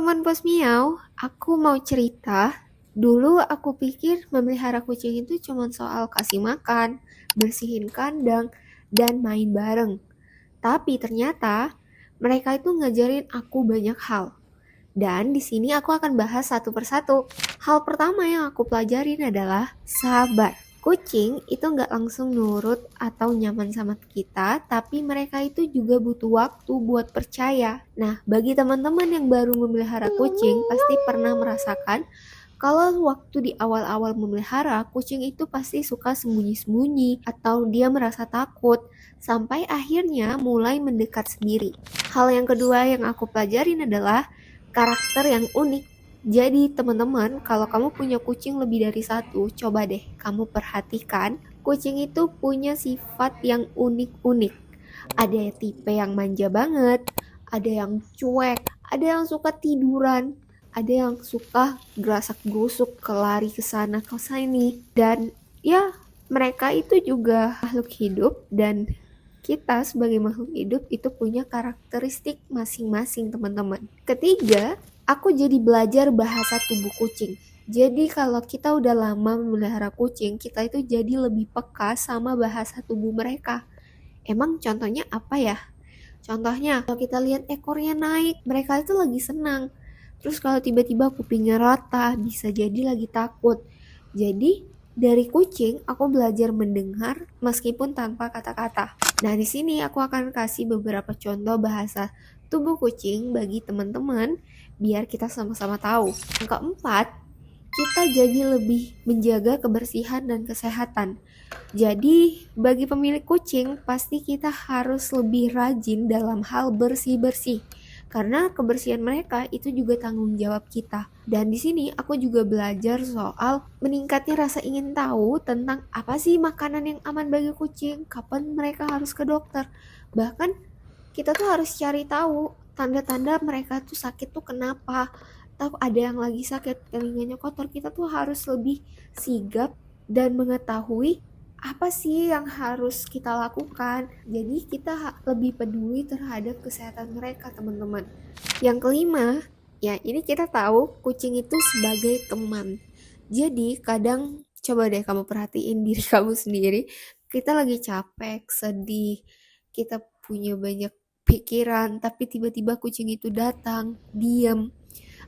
Teman-teman Bos Miau, aku mau cerita. Dulu aku pikir memelihara kucing itu cuma soal kasih makan, bersihin kandang, dan main bareng. Tapi ternyata mereka itu ngajarin aku banyak hal. Dan di sini aku akan bahas satu persatu. Hal pertama yang aku pelajarin adalah sabar. Kucing itu nggak langsung nurut atau nyaman sama kita, tapi mereka itu juga butuh waktu buat percaya. Nah, bagi teman-teman yang baru memelihara kucing, pasti pernah merasakan kalau waktu di awal-awal memelihara, kucing itu pasti suka sembunyi-sembunyi atau dia merasa takut, sampai akhirnya mulai mendekat sendiri. Hal yang kedua yang aku pelajarin adalah karakter yang unik. Jadi teman-teman, kalau kamu punya kucing lebih dari satu, coba deh kamu perhatikan. Kucing itu punya sifat yang unik-unik. Ada tipe yang manja banget, ada yang cuek, ada yang suka tiduran, ada yang suka gerasak-gerusuk, kelari ke sana ke sini. Dan ya, mereka itu juga makhluk hidup dan kita sebagai makhluk hidup itu punya karakteristik masing-masing, teman-teman. Ketiga, aku jadi belajar bahasa tubuh kucing. Jadi kalau kita udah lama memelihara kucing, kita itu jadi lebih peka sama bahasa tubuh mereka. Emang contohnya apa ya? Contohnya, kalau kita lihat ekornya naik, mereka itu lagi senang. Terus kalau tiba-tiba kupingnya rata, bisa jadi lagi takut. Jadi, dari kucing, aku belajar mendengar meskipun tanpa kata-kata. Nah, di sini aku akan kasih beberapa contoh bahasa tubuh kucing bagi teman-teman, biar kita sama-sama tahu. Yang keempat, kita jadi lebih menjaga kebersihan dan kesehatan. Jadi, bagi pemilik kucing, pasti kita harus lebih rajin dalam hal bersih-bersih. Karena kebersihan mereka itu juga tanggung jawab kita. Dan di sini aku juga belajar soal meningkatnya rasa ingin tahu tentang apa sih makanan yang aman bagi kucing, kapan mereka harus ke dokter. Bahkan kita tuh harus cari tahu tanda-tanda mereka tuh sakit tuh kenapa. Atau ada yang lagi sakit, telinganya kotor, kita tuh harus lebih sigap dan mengetahui apa sih yang harus kita lakukan. Jadi kita lebih peduli terhadap kesehatan mereka, teman-teman. Yang kelima, ya ini kita tahu kucing itu sebagai teman. Jadi kadang coba deh kamu perhatiin diri kamu sendiri. Kita lagi capek, sedih, kita punya banyak pikiran, tapi tiba-tiba kucing itu datang, diam,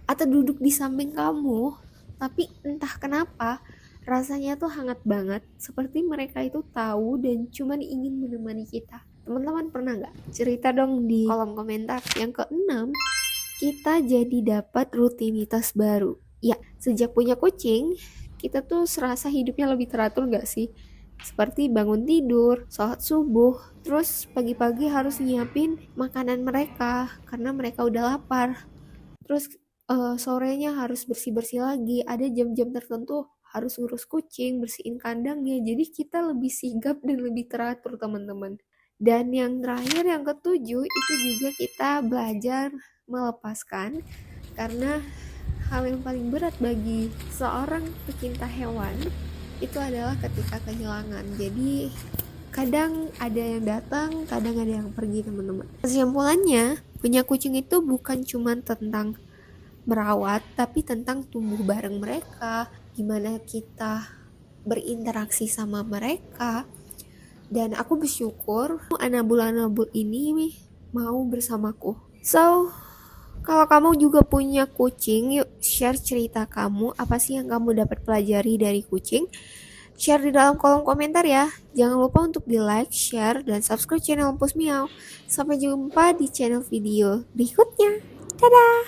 atau duduk di samping kamu, tapi entah kenapa rasanya tuh hangat banget, seperti mereka itu tahu dan cuman ingin menemani kita. Teman-teman pernah nggak? Cerita dong di kolom komentar. Yang keenam, kita jadi dapat rutinitas baru. Ya, sejak punya kucing, kita tuh serasa hidupnya lebih teratur nggak sih? Seperti bangun tidur, sholat subuh, terus pagi-pagi harus nyiapin makanan mereka karena mereka udah lapar. Terus sorenya harus bersih-bersih lagi, ada jam-jam tertentu harus ngurus kucing, bersihin kandangnya. Jadi kita lebih sigap dan lebih teratur, teman-teman. Dan yang terakhir, yang ketujuh, itu juga kita belajar melepaskan, karena hal yang paling berat bagi seorang pecinta hewan itu adalah ketika kehilangan. Jadi kadang ada yang datang, kadang ada yang pergi, teman-teman. Kesimpulannya, punya kucing itu bukan cuma tentang merawat, tapi tentang tumbuh bareng mereka, gimana kita berinteraksi sama mereka. Dan aku bersyukur anabul-anabul ini mau bersamaku. So, kalau kamu juga punya kucing, yuk share cerita kamu, apa sih yang kamu dapat pelajari dari kucing. Share di dalam kolom komentar ya. Jangan lupa untuk di like, share, dan subscribe channel Pus Miau. Sampai jumpa di channel video berikutnya. Dadah!